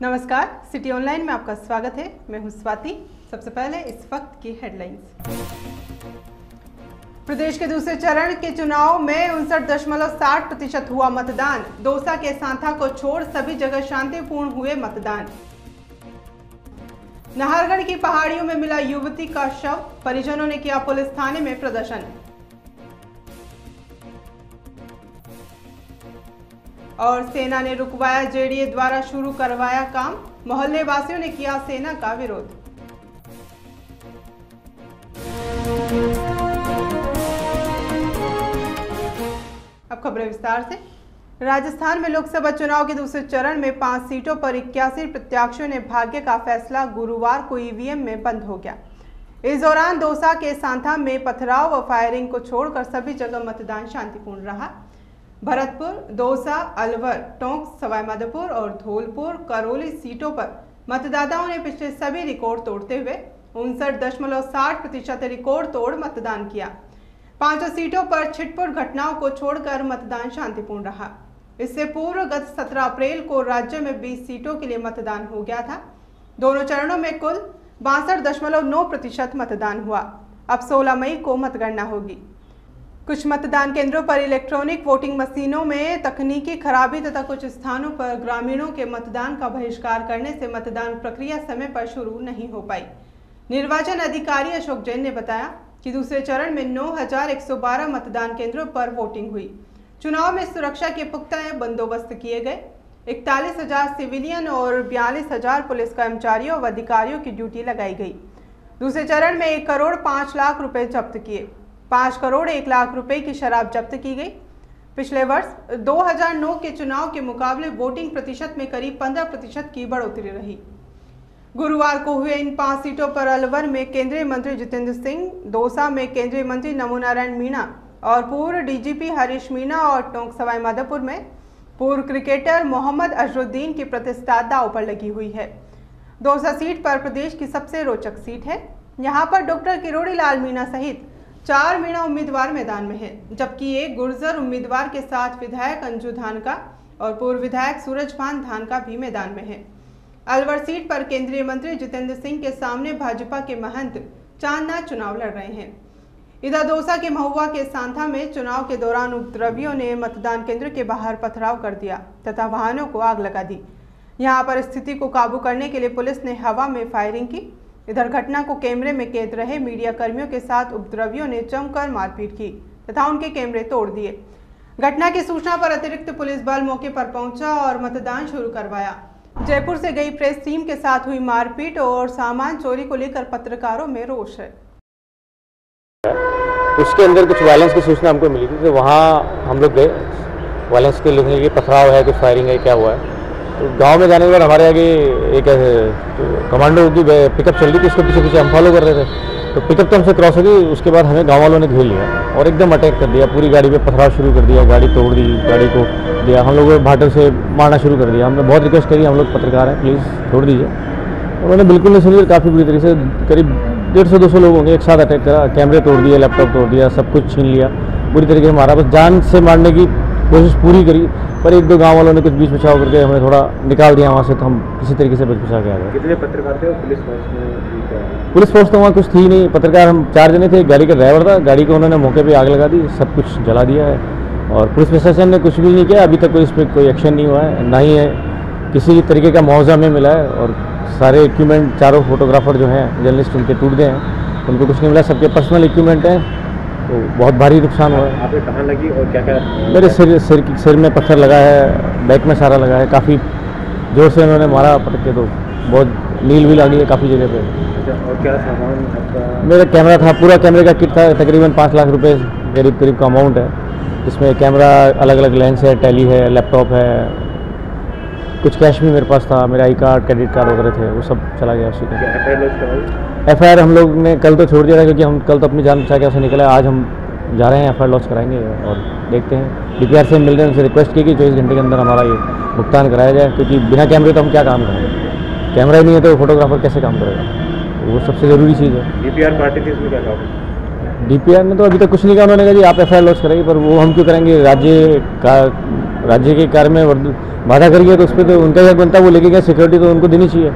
नमस्कार, city online में आपका स्वागत है। मैं हूं स्वाति। सबसे पहले इस वक्त की हेडलाइंस। प्रदेश के दूसरे चरण के चुनाव में 59.60% हुआ मतदान। दौसा के सांथा को छोड़ सभी जगह शांतिपूर्ण हुए मतदान। नाहरगढ़ की पहाड़ियों में मिला युवती का शव, परिजनों ने किया पुलिस थाने में प्रदर्शन। और सेना ने रुकवाया जेडीए द्वारा शुरू करवाया काम, मोहल्ले वासियों ने किया सेना का विरोध। अब खबरें विस्तार से। राजस्थान में लोकसभा चुनाव के दूसरे चरण में 5 सीटों पर 81 प्रत्याशियों ने भाग्य का फैसला गुरुवार को ईवीएम में बंद हो गया। इस दौरान दौसा के सांथा में पथराव व फायरिंग को छोड़कर सभी जगह मतदान शांतिपूर्ण रहा। भरतपुर, दौसा, अलवर, टोंक, सवाईमाधोपुर और धौलपुर, करौली सीटों पर मतदाताओं ने पिछले सभी रिकॉर्ड तोड़ते हुए 59.60% रिकॉर्ड तोड़ मतदान किया। 5 सीटों पर छिटपुट घटनाओं को छोड़कर मतदान शांतिपूर्ण रहा। इससे पूर्व गत 17 अप्रैल को राज्य में 20 सीटों के लिए मतदान हो गया था। दोनों चरणों में कुल 62.9% मतदान हुआ। अब 16 मई को मतगणना होगी। कुछ मतदान केंद्रों पर इलेक्ट्रॉनिक वोटिंग मशीनों में तकनीकी खराबी तथा कुछ स्थानों पर ग्रामीणों के मतदान का बहिष्कार करने से मतदान प्रक्रिया समय पर शुरू नहीं हो पाई। निर्वाचन अधिकारी अशोक जैन ने बताया कि दूसरे चरण में 9,112 मतदान केंद्रों पर वोटिंग हुई। चुनाव में सुरक्षा के पुख्ता बंदोबस्त किए गए। 41,000 सिविलियन और 42,000 पुलिस कर्मचारियों व अधिकारियों की ड्यूटी लगाई गई। दूसरे चरण में 1 करोड़ 5 लाख रुपए जब्त किए। 5 करोड़ 1 लाख रुपए की शराब जब्त की गई। पिछले वर्ष 2009 के चुनाव के मुकाबले वोटिंग प्रतिशत में करीब 15% की बढ़ोतरी रही। गुरुवार को हुए इन 5 सीटों पर अलवर में केंद्रीय मंत्री जितेंद्र सिंह, दौसा में केंद्रीय मंत्री नमो नारायण मीणा और पूर्व डीजीपी हरीश मीणा और टोंक सवाईमाधोपुर में पूर्व क्रिकेटर मोहम्मद अजहरुद्दीन की प्रतिष्ठा दांव पर लगी हुई है। दौसा सीट पर प्रदेश की सबसे रोचक सीट है। यहाँ पर डॉक्टर किरोड़ी लाल मीणा सहित 4 मीणा उम्मीदवार मैदान में हैं, जबकि एक गुर्जर उम्मीदवार के साथ विधायक अंजू धानका और पूर्व विधायक सूरजभान धानका भी मैदान में हैं। अलवर सीट पर केंद्रीय मंत्री जितेंद्र सिंह के सामने भाजपा के महंत चांदनाथ चुनाव लड़ रहे हैं। इधर दौसा के महुआ के सांथा में चुनाव के दौरान उपद्रवियों ने मतदान केंद्र के बाहर पथराव कर दिया तथा वाहनों को आग लगा दी। यहां पर स्थिति को काबू करने के लिए पुलिस ने हवा में फायरिंग की। इधर घटना को कैमरे में कैद रहे मीडिया कर्मियों के साथ उपद्रवियों ने जमकर मारपीट की तथा उनके कैमरे तोड़ दिए। घटना की सूचना पर अतिरिक्त पुलिस बल मौके पर पहुंचा और मतदान शुरू करवाया। जयपुर से गई प्रेस टीम के साथ हुई मारपीट और सामान चोरी को लेकर पत्रकारों में रोष है। उसके अंदर कुछ वायलेंस की सूचना हमको मिली थी, तो वहाँ हम लोग गए। वायलेंस के लेने के पथराव है, कुछ फायरिंग है, क्या हुआ है। तो गांव में जाने के बाद हमारे आगे एक कमांडो की पिकअप चल रही थी, उसको पीछे पीछे हम फॉलो कर रहे थे। तो पिकअप तो हमसे क्रॉस हो गई। उसके बाद हमें गांव वालों ने घेर लिया और एकदम अटैक कर दिया। पूरी गाड़ी पे पथराव शुरू कर दिया, गाड़ी तोड़ दी, गाड़ी को दिया, हम लोग भाटर से मारना शुरू कर दिया। हमने बहुत रिक्वेस्ट करी, हम लोग पत्रकार हैं, प्लीज़ छोड़ दीजिए। उन्होंने बिल्कुल नहीं सुनी। काफ़ी बुरी तरीके से करीब 150-200 लोग होंगे, एक साथ अटैक करा, कैमरे तोड़ दिए, लैपटॉप तोड़ दिया, सब कुछ छीन लिया, बुरी तरीके से मारा। बस जान से मारने की कोशिश पूरी करी, पर 1-2 गांव वालों ने कुछ बीच बचाव करके हमें थोड़ा निकाल दिया वहाँ से। तो हम किसी तरीके से बच बचा के आ गए। कितने पत्रकार थे? पुलिस फोर्स में? पुलिस फोर्स तो वहाँ कुछ थी नहीं। पत्रकार हम 4 जने थे। गाड़ी का ड्राइवर था, गाड़ी को उन्होंने मौके पे आग लगा दी, सब कुछ जला दिया है। और पुलिस प्रशासन ने कुछ भी नहीं किया। अभी तक कोई इस पर कोई एक्शन नहीं हुआ है, ना ही है किसी तरीके का मुआवजा हमें मिला है। और सारे इक्विपमेंट, चारों फोटोग्राफर जो हैं, जर्नलिस्ट, उनके टूट गए हैं, उनको कुछ नहीं मिला। सबके पर्सनल इक्विपमेंट हैं, तो बहुत भारी नुकसान हुआ है। आपको कहाँ लगी और क्या क्या? मेरे सिर में पत्थर लगा है, बैक में सारा लगा है। काफ़ी जोर से उन्होंने मारा पटक के, तो बहुत नील भी लगी है काफ़ी जगह पे। अच्छा, और क्या सामान आपका? मेरा कैमरा था, पूरा कैमरे का किट था। तकरीबन 5 लाख रुपए करीब का अमाउंट है, जिसमें कैमरा, अलग अलग लेंस है, टैली है, लैपटॉप है, कुछ कैश भी मेरे पास था, मेरा आई कार्ड, क्रेडिट कार्ड वगैरह थे, वो सब चला गया उसी का। FIR हम लोग ने कल तो छोड़ दिया था, क्योंकि हम कल तो अपनी जान बचा के उसे निकला। आज हम जा रहे हैं, FIR लॉन्च कराएंगे और देखते हैं। DPR से मिल रहे हैं, उनसे रिक्वेस्ट की कि 24 घंटे के अंदर हमारा ये भुगतान कराया जाए, क्योंकि बिना कैमरे तो हम क्या काम करेंगे। कैमरा ही नहीं है तो फोटोग्राफर कैसे काम करेगा, वो सबसे ज़रूरी चीज़ है। DPR पार्टी थी, इसमें क्या कहा? DPR ने तो अभी तक कुछ नहीं कहा। उन्होंने कहा जी आप FIR लॉन्च करेंगे, पर वो हम क्यों करेंगे। राज्य का राज्य के कार्य में बाधा करी है तो उस पर तो उनका हक बनता है, वो लेके गए, सिक्योरिटी तो उनको देनी चाहिए।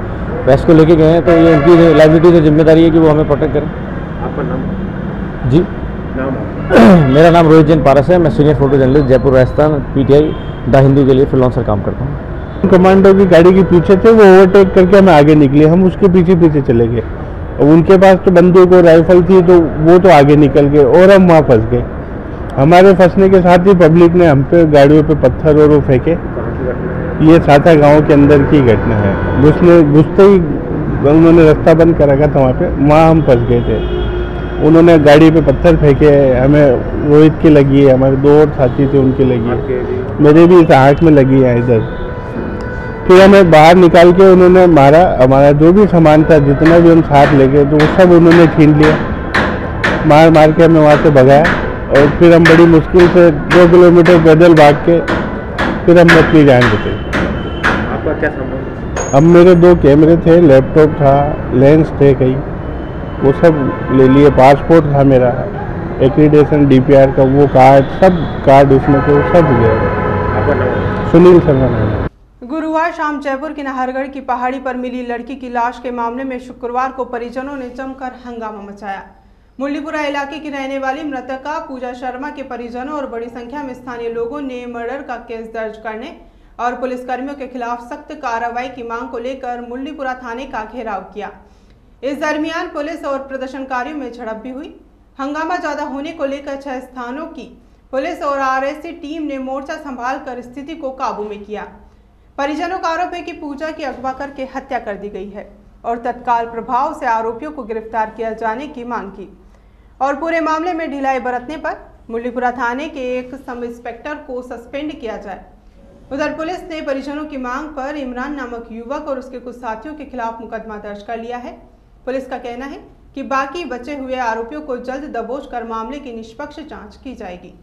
प्रेस को लेके गए हैं तो ये उनकी लाइबिलिटी से जिम्मेदारी है कि वो हमें प्रोटेक्ट करें। आपका नाम? जी नाम? मेरा नाम रोहित जैन पारस है, मैं senior photo journalist Jaipur Rajasthan PTI the Hindu के लिए फ्रीलांसर काम करता हूँ। कमांडो की गाड़ी के पीछे थे, वो ओवरटेक करके हमें आगे निकले, हम उसके पीछे पीछे चले गए। और उनके पास तो बंदूक और राइफल थी तो वो तो आगे निकल गए और हम वहाँ फंस गए। हमारे फंसने के साथ ही पब्लिक ने हम पे गाड़ियों पे पत्थर और वो फेंके। ये साथा गांव के अंदर की घटना है। घुसते ही उन्होंने रास्ता बंद कर रखा था वहाँ हम फंस गए थे। उन्होंने गाड़ी पे पत्थर फेंके, हमें रोहित की लगी है, हमारे 2 और साथी थे उनकी लगी है, मेरे भी इस आँख में लगी है इधर। फिर हमें बाहर निकाल के उन्होंने मारा, हमारा जो भी सामान था जितना भी हम साथ ले गए तो वो सब उन्होंने छीन लिया, मार के हमें वहाँ से भगाया। और फिर हम बड़ी मुश्किल से 2 किलोमीटर पैदल भाग के फिर हम अपनी जान बचे। आपका क्या सामान? अब मेरे 2 कैमरे थे, लैपटॉप था, लेंस थे कई, वो सब ले लिए। पासपोर्ट था मेरा, एक्रीडेशन डीपीआर का वो सब कार्ड उसमें थे, वो सब गए। आपका नाम? सुनील शर्मा नाम है। गुरुवार शाम जयपुर के नाहरगढ़ की पहाड़ी पर मिली लड़की की लाश के मामले में शुक्रवार को परिजनों ने जमकर हंगामा मचाया। मुरलीपुरा इलाके की रहने वाली मृतका पूजा शर्मा के परिजनों और बड़ी संख्या में स्थानीय लोगों ने मर्डर का केस दर्ज करने और पुलिसकर्मियों के खिलाफ सख्त कार्रवाई की मांग को लेकर मुरलीपुरा थाने का घेराव किया। इस दरमियान पुलिस और प्रदर्शनकारियों में झड़प भी हुई। हंगामा ज्यादा होने को लेकर 6 स्थानों की पुलिस और आरएससी टीम ने मोर्चा संभालकर स्थिति को काबू में किया। परिजनों का आरोप है कि पूजा की अगवा करके हत्या कर दी गई है और तत्काल प्रभाव से आरोपियों को गिरफ्तार किया जाने की मांग की और पूरे मामले में ढिलाई बरतने पर मुरलीपुरा थाने के एक सब इंस्पेक्टर को सस्पेंड किया जाए। उधर पुलिस ने परिजनों की मांग पर इमरान नामक युवक और उसके कुछ साथियों के खिलाफ मुकदमा दर्ज कर लिया है। पुलिस का कहना है कि बाकी बचे हुए आरोपियों को जल्द दबोच कर मामले की निष्पक्ष जांच की जाएगी।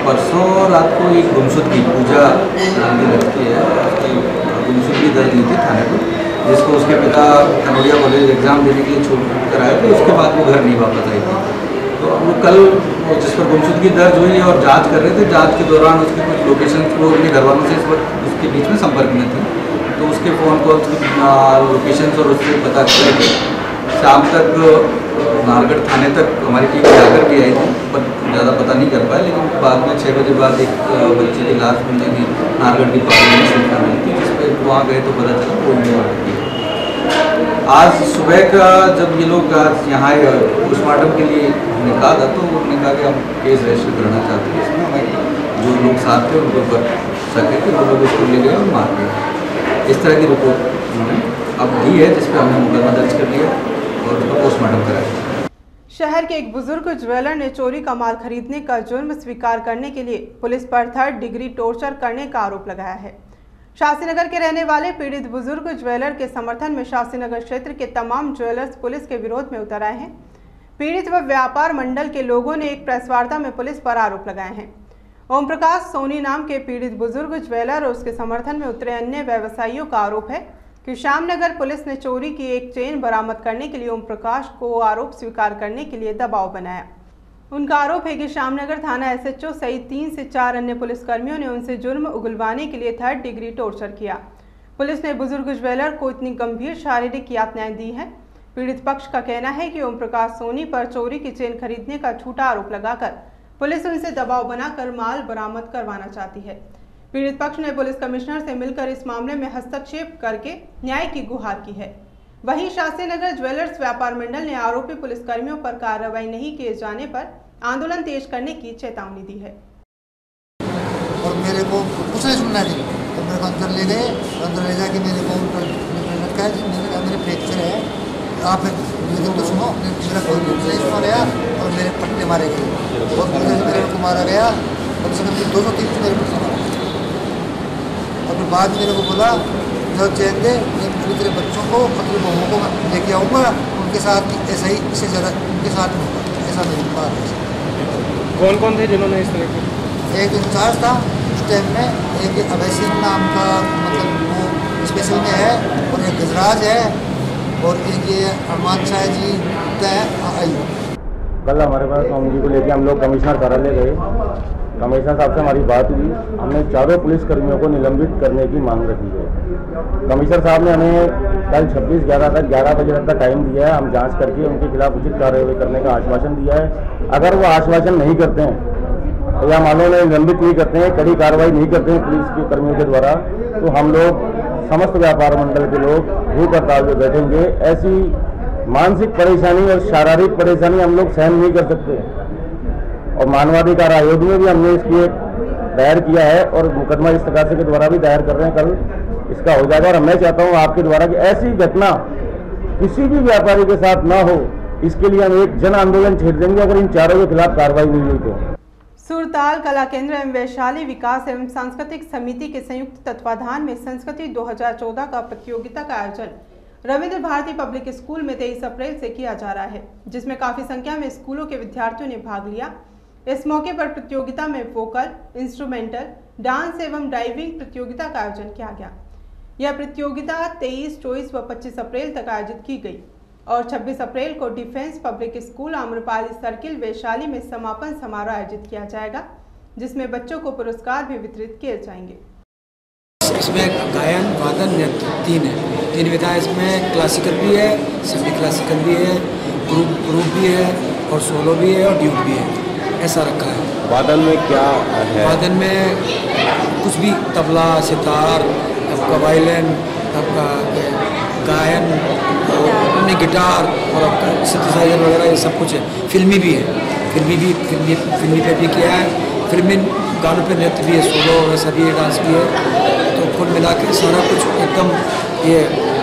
परसों रात को एक गुमशुद की पूजा नाम की लड़की है, उसकी गुमशुद की दर्ज ली थी थाने पर, जिसको उसके पिता कनौलिया कॉलेज एग्जाम देने के लिए छोड़ कर आए थे। उसके बाद वो घर नहीं वापस आई थी। तो वो कल जिस पर गुमशुद की दर्ज हुई और जांच कर रहे थे, जांच के दौरान उसके कुछ लोकेशन को अपने घर वालों से इस वक्त उसके बीच में संपर्क में थी, तो उसके फ़ोन कॉल्स की लोकेशन और उससे पता करके शाम तक नाहरगढ़ थाने तक हमारी टीम जाकर भी आई थी, पर ज़्यादा पता नहीं कर पाया। लेकिन बाद में 6 बजे बाद एक बच्चे की लाश मिलने की नाहरगढ़ की पहाड़ी में सूचना मिली थी, जिस पर वहाँ गए तो पता चला वो भी। आज सुबह का जब ये लोग यहाँ पोस्टमार्टम के लिए हमने कहा था, तो उन्होंने कहा कि हम केस रजिस्टर कराना चाहते हैं। इसमें हमारे जो लोग साथ थे उनके ऊपर शक है कि वो लोग उसको ले गए और मार गए। इस तरह की रिपोर्ट उन्होंने अब दी है, जिस पर हमने मुकदमा दर्ज कर लिया और उसको पोस्टमार्टम कराया। शहर के एक बुजुर्ग ज्वेलर ने चोरी का माल खरीदने का जुर्म स्वीकार करने के लिए पुलिस पर 3rd डिग्री टॉर्चर करने का आरोप लगाया है। शास्त्रीनगर के रहने वाले पीड़ित बुजुर्ग ज्वेलर के समर्थन में शास्त्रीनगर क्षेत्र के तमाम ज्वेलर्स पुलिस के विरोध में उतर आए हैं। पीड़ित व व्यापार मंडल के लोगों ने एक प्रेस वार्ता में पुलिस पर आरोप लगाए हैं। ओम प्रकाश सोनी नाम के पीड़ित बुजुर्ग ज्वेलर और उसके समर्थन में उतरे अन्य व्यवसायियों का आरोप है कि श्यामनगर पुलिस ने चोरी की एक चेन बरामद करने के लिए ओम प्रकाश को आरोप स्वीकार करने के लिए दबाव बनाया। उनका आरोप है कि श्यामनगर थाना एसएचओ सहित 3 से 4 अन्य पुलिसकर्मियों ने उनसे जुर्म उगलवाने के लिए 3rd डिग्री टॉर्चर किया। पुलिस ने बुजुर्ग ज्वेलर को इतनी गंभीर शारीरिक यातनाएं दी हैं। पीड़ित पक्ष का कहना है कि ओम प्रकाश सोनी पर चोरी की चेन खरीदने का झूठा आरोप लगाकर पुलिस उनसे दबाव बनाकर माल बरामद करवाना चाहती है। पीड़ित पक्ष ने पुलिस कमिश्नर से मिलकर इस मामले में हस्तक्षेप करके न्याय की गुहार की है। वहीं शास्त्रीनगर ज्वेलर्स व्यापार मंडल ने आरोपी पुलिसकर्मियों पर कार्रवाई नहीं किए जाने पर आंदोलन तेज करने की चेतावनी दी है। और मेरे को कुछ नहीं सुनना थी, तो मेरे को अंदर ले गए, अंदर ले जाके मेरे को लटका है, मेरे फ्रैक्चर है, आप लेकिन तो सुनो, मेरा कोई नहीं सुना गया और मेरे पट्टे मारे गए और मेरे को मारा गया, कम से कम 200-300 मेरे पट्टे मारा। और फिर बाद में मेरे को बोला जब चैन दे, मैं तेरे बच्चों को अपनी बहुओं को लेके आऊँगा, उनके साथ ऐसा ही, इससे ज़्यादा उनके साथ में होगा, ऐसा मेरी बात है। कौन कौन थे जिन्होंने इस तरह की? एक इंचार्ज था उस टाइम में, एक अभय सिंह नाम का मतलब वो स्पेशल में है, और एक गजराज है, और एक ये अरमान शाह जी कल हमारे पास स्वामी जी को लेकर हम लोग कमिश्नर कार्यालय गए। कमिश्नर साहब से हमारी बात हुई, हमने चारों पुलिसकर्मियों को निलंबित करने की मांग रखी है। कमिश्नर साहब ने हमें कल 26/11 तक 11 बजे तक टाइम दिया है, हम जांच करके उनके खिलाफ उचित कार्रवाई करने का आश्वासन दिया है। अगर वो आश्वासन नहीं करते हैं या मानो ने निलंबित नहीं करते हैं, कड़ी कार्रवाई नहीं करते हैं पुलिस के कर्मियों के द्वारा, तो हम लोग समस्त व्यापार मंडल के लोग भूख हड़ताल पे बैठेंगे। ऐसी मानसिक परेशानी और शारीरिक परेशानी हम लोग सहन नहीं कर सकते, और मानवाधिकार आयोग में भी हमने इसकी दायर किया है और मुकदमा इस तकाजे के द्वारा भी दायर कर रहे हैं, कल इसका हो जाएगा। और मैं चाहता हूँ आपके द्वारा कि ऐसी घटना किसी भी व्यापारी के साथ ना हो, इसके लिए हम एक जन आंदोलन छेड़ देंगे अगर इन चारों के खिलाफ कार्रवाई नहीं हुई तो। सुरताल कला केंद्र एवं वैशाली विकास एवं सांस्कृतिक समिति के संयुक्त तत्वाधान में संस्कृति 2014 का प्रतियोगिता का आयोजन रविंद्र भारती पब्लिक स्कूल में 23 अप्रैल से किया जा रहा है, जिसमें काफी संख्या में स्कूलों के विद्यार्थियों ने भाग लिया। इस मौके पर प्रतियोगिता में वोकल, इंस्ट्रूमेंटल, डांस एवं ड्राइविंग प्रतियोगिता का आयोजन किया गया। यह प्रतियोगिता 23, 24 व 25 अप्रैल तक आयोजित की गई और 26 अप्रैल को defence public school Amrapali circle Vaishali में समापन समारोह आयोजित किया जाएगा, जिसमें बच्चों को पुरस्कार भी वितरित किए जाएंगे। इसमें गायन, वादन, नृत्य तीन विधाएं इसमें क्लासिकल भी है, सेमी क्लासिकल भी है, ग्रुप भी है और सोलो भी है और ड्यूट भी है, ऐसा रखा है। वादन में क्या है? वादन में कुछ भी, तबला, सितार, आपका वायलिन, आपका गायन, अपने गिटार और आपका सिंथेसाइजर वगैरह, ये सब कुछ है। फिल्मी भी है, फिल्मी पे भी किया है, फिल्मी गानों पे नृत्य भी है, सोलो वैसा भी है, डांस भी है। तो कुल मिला के सारा कुछ एकदम ये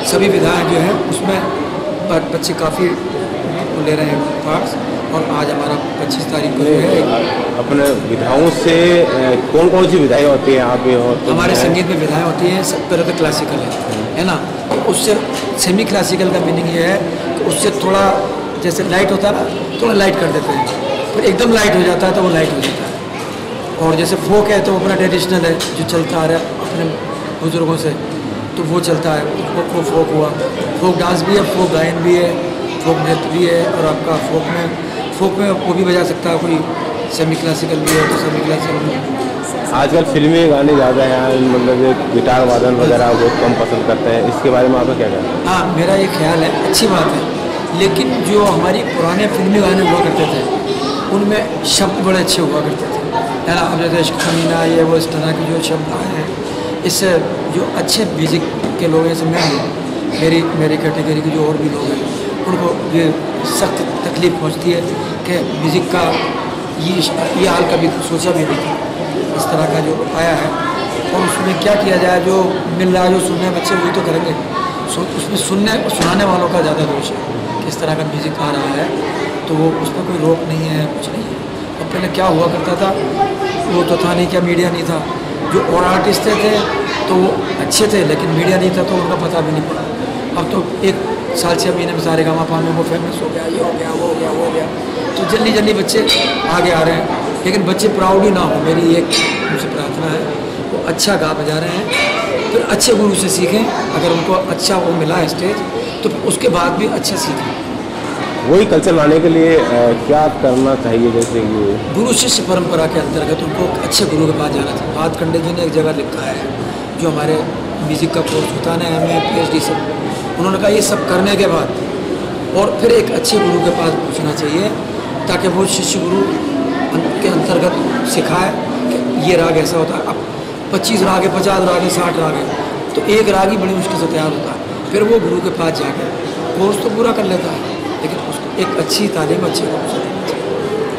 सभी विधाएं जो हैं उसमें बच्चे काफ़ी ले रहे हैं पार्ट्स। और आज हमारा 25 तारीख को जो है अपने विधाओं से कौन कौन सी विधाएं होती हैं यहाँ पे? और हमारे संगीत में विधाएं होती हैं, सब तरह का क्लासिकल है ना। तो उससे सेमी क्लासिकल का मीनिंग ये है कि उससे थोड़ा जैसे लाइट होता है ना, थोड़ा लाइट कर देते हैं, फिर एकदम लाइट हो जाता है तो वो लाइट हो जाता है। और जैसे फोक है तो अपना ट्रेडिशनल है जो चलता आ रहा है अपने बुजुर्गों से, तो वो चलता है, वो फोक हुआ। फोक डांस भी है, फोक गायन भी है, फोक नृत्य भी है, और आपका फोक में वो भी बजा सकता है कोई, सेमी क्लासिकल भी है तो सेमी क्लासिकल में। आजकल फिल्मी गाने ज़्यादा हैं, मतलब गिटार वादन वगैरह बहुत कम पसंद करते हैं, इसके बारे में आपका क्या कहना है? हाँ, मेरा ये ख्याल है, अच्छी बात है, लेकिन जो हमारी पुराने फिल्मी गाने हुआ करते थे उनमें शब्द बड़े अच्छे हुआ करते थे, है ना। अब जैसे इश्क कमीना, ये वो इस तरह के जो शब्द आए हैं, इससे जो अच्छे म्यूज़िक के लोग हैं, जैसे मैं हूँ, मेरी कैटेगरी के जो और भी लोग हैं, उनको ये सख्त तकलीफ़ पहुँचती है कि म्यूज़िक का ये हाल कभी सोचा भी नहीं था, इस तरह का जो आया है। और उसमें क्या किया जाए, जो मिल रहा है, जो सुनने बच्चे वही तो करेंगे, उसमें सुनाने वालों का ज़्यादा दोष है कि इस तरह का म्यूज़िक आ रहा है, तो वो उसमें कोई रोक नहीं है, कुछ नहीं है। और पहले क्या हुआ करता था, वो तो था नहीं, क्या मीडिया नहीं था, जो और आर्टिस्ट थे तो वो अच्छे थे, लेकिन मीडिया नहीं था तो उनका पता भी नहीं पड़ा। अब तो 1 साल 6 महीने में सारेगामापा में वो फेमस हो गया, ये हो गया, वो हो गया, वो हो गया, तो जल्दी बच्चे आगे आ रहे हैं। लेकिन बच्चे प्राउड ही ना हो, मेरी एक उनसे प्रार्थना है, वो अच्छा गा बजा रहे हैं, फिर अच्छे गुरु से सीखें। अगर उनको अच्छा वो मिला स्टेज तो उसके बाद भी अच्छा सीखें। वही कल्चर लाने के लिए क्या करना चाहिए? जैसे कि गुरु शिष्य परंपरा के अंतर्गत उनको अच्छे गुरु के पास जाना चाहिए। भात खंडे जी ने एक जगह लिखा है, जो हमारे म्यूज़िक का कोर्स होता है ना, MA PhD सब, उन्होंने कहा ये सब करने के बाद और फिर एक अच्छे गुरु के पास पूछना चाहिए, ताकि वो शिष्य गुरु के अंतर्गत सिखाए कि ये राग ऐसा होता है। अब 25 राग है, 50 राग है, 60 राग है, तो एक राग ही बड़ी मुश्किल से तैयार होता है। फिर वो गुरु के पास जाकर कोर्स तो पूरा कर लेता है, लेकिन उसको एक अच्छी तालीम, अच्छी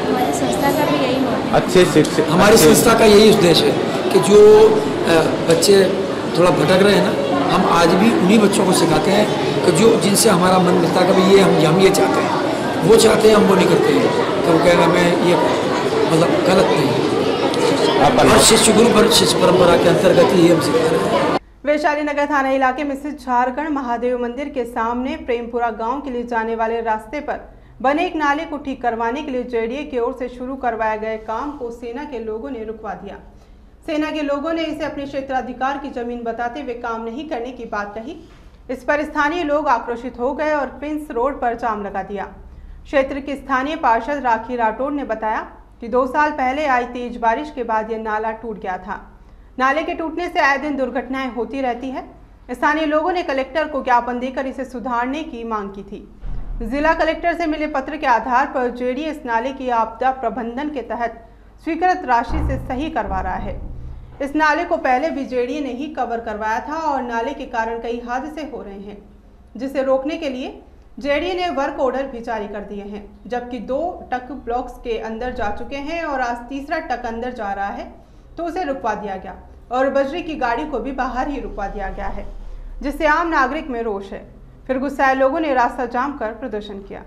हमारी संस्था का भी यही मोटिव है। अच्छे शिक्षक, हमारी संस्था का यही उद्देश्य है कि जो बच्चे थोड़ा भटक रहे हैं ना, हम आज भी उन्हीं बच्चों को सिखाते हैं कि जो जिनसे हमारा मन मिलता है कि भाई ये हम ये चाहते हैं, वो चाहते हैं, हम वो नहीं करते हैं, कि वो कहेगा मैं ये मतलब गलत नहीं। और शिष्य गुरु पर शिष्य परंपरा के अंतर्गत ही हम सिखा रहे हैं। वैशाली नगर थाना इलाके में स्थित झारखंड महादेव मंदिर के सामने प्रेमपुरा गांव के लिए जाने वाले रास्ते पर बने एक नाले को ठीक करवाने के लिए जेडीए की ओर से शुरू करवाए गए काम को सेना के लोगों ने रुकवा दिया। सेना के लोगों ने इसे अपने क्षेत्राधिकार की जमीन बताते हुए काम नहीं करने की बात कही। इस पर स्थानीय लोग आक्रोशित हो गए और प्रिंस रोड पर जाम लगा दिया। क्षेत्र के स्थानीय पार्षद राखी राठौड़ ने बताया कि 2 साल पहले आई तेज बारिश के बाद यह नाला टूट गया था। नाले के टूटने से आए दिन दुर्घटनाएं होती रहती है। स्थानीय लोगों ने कलेक्टर को ज्ञापन देकर इसे सुधारने की मांग की थी। जिला कलेक्टर से मिले पत्र के आधार पर जेडीए इस नाले की आपदा प्रबंधन के तहत स्वीकृत राशि से सही करवा रहा है। इस नाले को पहले भी जेडीए ने ही कवर करवाया था और नाले के कारण कई हादसे हो रहे हैं, जिसे रोकने के लिए जेडीए ने वर्क ऑर्डर भी जारी कर दिए हैं, जबकि 2 टक ब्लॉक्स के अंदर जा चुके हैं और आज तीसरा टक अंदर जा रहा है, तो उसे रुकवा दिया गया और बजरी की गाड़ी को भी बाहर ही रुकवा दिया गया है, जिससे आम नागरिक में रोष है। फिर गुस्साए लोगों ने रास्ता जाम कर प्रदर्शन किया।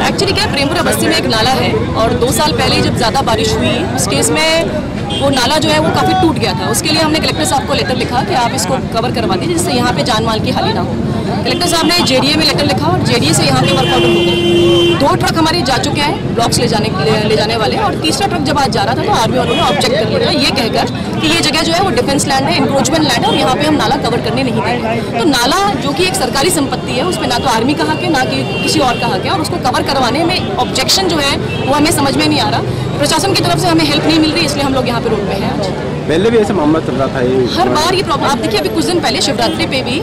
एक्चुअली क्या प्रेमपुरा बस्ती में एक नाला है और 2 साल पहले जब ज़्यादा बारिश हुई उस केस में वो नाला जो है वो काफ़ी टूट गया था। उसके लिए हमने कलेक्टर साहब को लेटर लिखा कि आप इसको कवर करवा दीजिए जिससे यहाँ पे जान माल की हानि ना हो। कलेक्टर साहब ने जेडीए में लेटर लिखा और जेडीए से यहाँ के वर्क ऑर्डर हो गए। 2 ट्रक हमारे जा चुके हैं ब्लॉक्स ले जाने वाले, और तीसरा ट्रक जब आज जा रहा था तो आर्मी वालों ने ऑब्जेक्ट कर लिया ये कहकर कि ये जगह जो है वो डिफेंस लैंड है, इंक्रोचमेंट लैंड है और यहाँ पे हम नाला कवर करने नहीं देंगे। तो नाला जो कि एक सरकारी संपत्ति है, उस पर ना तो आर्मी का हक है ना कि किसी और का हक है, और उसको कवर करवाने में ऑब्जेक्शन जो है वो हमें समझ में नहीं आ रहा। प्रशासन की तरफ से हमें हेल्प नहीं मिल रही, इसलिए हम लोग यहाँ पे रोड पे हैं आज। पहले भी ऐसा मामला चल रहा था ये हर बार ये प्रॉब्लम। आप देखिए अभी कुछ दिन पहले शिवरात्रि पे भी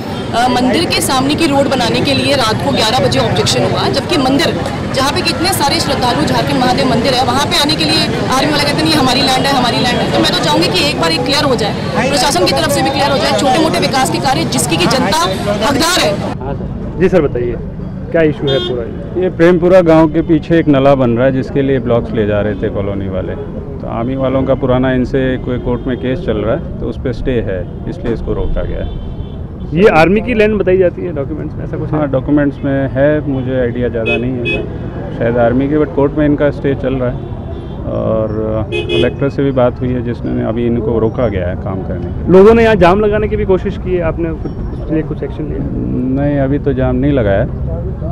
मंदिर के सामने की रोड बनाने के लिए रात को 11 बजे ऑब्जेक्शन हुआ, जबकि मंदिर जहाँ पे कितने सारे श्रद्धालु झारखंड महादेव मंदिर है वहाँ पे आने के लिए आर्मी वाले कहते हैं ये हमारी लैंड है, हमारी लैंड है। तो मैं तो चाहूँगी कि एक बार ये क्लियर हो जाए, प्रशासन की तरफ से भी क्लियर हो जाए, छोटे मोटे विकास के कार्य जिसकी की जनता हकदार है। जी सर बताइए क्या इशू है पूरा? ये प्रेमपुरा गांव के पीछे एक नाला बन रहा है जिसके लिए ब्लॉक्स ले जा रहे थे कॉलोनी वाले, तो आर्मी वालों का पुराना इनसे कोई कोर्ट में केस चल रहा है तो उस पर स्टे है, इसलिए इसको रोका गया है। ये आर्मी की लैंड बताई जाती है डॉक्यूमेंट्स में, ऐसा कुछ? हाँ डॉक्यूमेंट्स में है, मुझे आइडिया ज़्यादा नहीं है, शायद आर्मी की, बट कोर्ट में इनका स्टे चल रहा है। और कलेक्टर से भी बात हुई है जिसने अभी इनको रोका गया है काम करने के। लोगों ने यहाँ जाम लगाने की भी कोशिश की है, आपने उसके लिए कुछ एक्शन लिया? नहीं अभी तो जाम नहीं लगाया,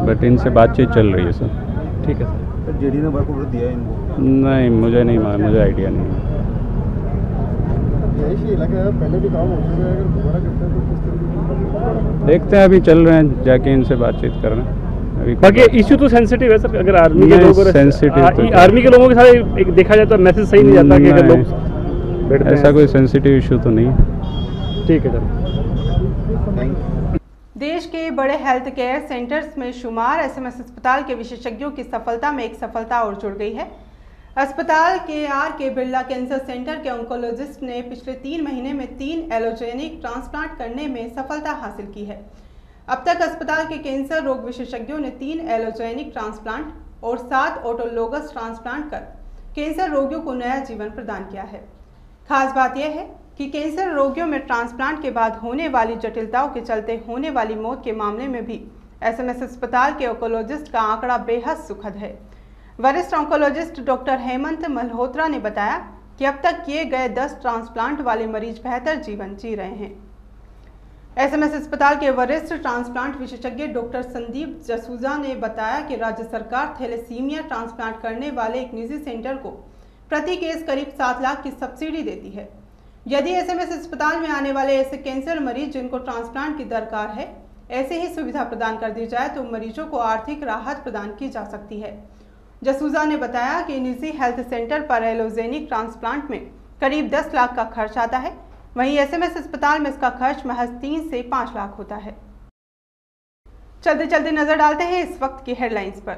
बट इनसे बातचीत चल रही है सर। ठीक है सर। जेडीए ने वर्क ऑर्डर दिया है इनको? नहीं मुझे नहीं मालूम, मुझे आइडिया नहीं है। पहले भी काम हो चुका है, अगर दोबारा करते हैं तो किस तरीके देखते हैं, अभी चल रहे हैं, जाके इनसे बातचीत कर रहे हैं। बाकी इशू तो सेंसिटिव है सर, अगर आर्मी के लोग आर्मी के लोगों के साथ एक देखा जाए तो मैसेज सही नहीं जाता कि अगर लोग ऐसा कोई सेंसिटिव इशू तो नहीं है। ठीक है सर। देश के बड़े हेल्थ केयर सेंटर्स में शुमार एसएमएस अस्पताल के विशेषज्ञों की सफलता में एक सफलता और जुड़ गई है। अस्पताल के आर.के. बिरला कैंसर सेंटर के ऑन्कोलॉजिस्ट ने पिछले 3 महीने में 3 एलोजेनिक ट्रांसप्लांट करने में सफलता हासिल की है। अब तक अस्पताल के कैंसर रोग विशेषज्ञों ने 3 एलोजेनिक ट्रांसप्लांट और 7 ऑटोलोगस ट्रांसप्लांट कर कैंसर रोगियों को नया जीवन प्रदान किया है। खास बात यह है कि कैंसर रोगियों में ट्रांसप्लांट के बाद होने वाली जटिलताओं के चलते होने वाली मौत के मामले में भी एसएमएस अस्पताल के ऑन्कोलॉजिस्ट का आंकड़ा बेहद सुखद है। वरिष्ठ ऑन्कोलॉजिस्ट डॉक्टर हेमंत मल्होत्रा ने बताया कि अब तक किए गए 10 ट्रांसप्लांट वाले मरीज बेहतर जीवन जी रहे हैं। एसएमएस अस्पताल के वरिष्ठ ट्रांसप्लांट विशेषज्ञ डॉक्टर संदीप जसूजा ने बताया कि राज्य सरकार थैलेसीमिया ट्रांसप्लांट करने वाले एक निजी सेंटर को प्रति केस करीब 7 लाख की सब्सिडी देती है। यदि एसएमएस अस्पताल में आने वाले ऐसे कैंसर मरीज जिनको ट्रांसप्लांट की दरकार है, ऐसे ही सुविधा प्रदान कर दी जाए तो मरीजों को आर्थिक राहत प्रदान की जा सकती है। जसूजा ने बताया कि निजी हेल्थ सेंटर पर एलोजेनिक ट्रांसप्लांट में करीब 10 लाख का खर्च आता है, वहीं एसएमएस अस्पताल में इसका खर्च महज 3 से 5 लाख होता है। चलते चलते नजर डालते हैं इस वक्त की हेडलाइंस पर।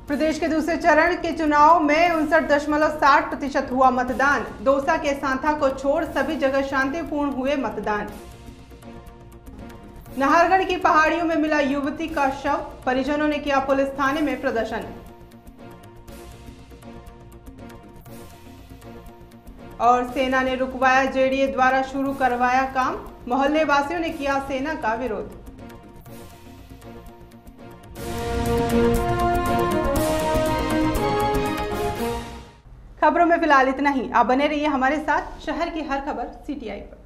प्रदेश के दूसरे चरण के चुनाव में 59.60% हुआ मतदान। दौसा के सांथा को छोड़ सभी जगह शांतिपूर्ण हुए मतदान। नाहरगढ़ की पहाड़ियों में मिला युवती का शव, परिजनों ने किया पुलिस थाने में प्रदर्शन। और सेना ने रुकवाया जेडीए द्वारा शुरू करवाया काम, मोहल्ले वासियों ने किया सेना का विरोध। खबरों में फिलहाल इतना ही। आप बने रहिए हमारे साथ। शहर की हर खबर CTI पर।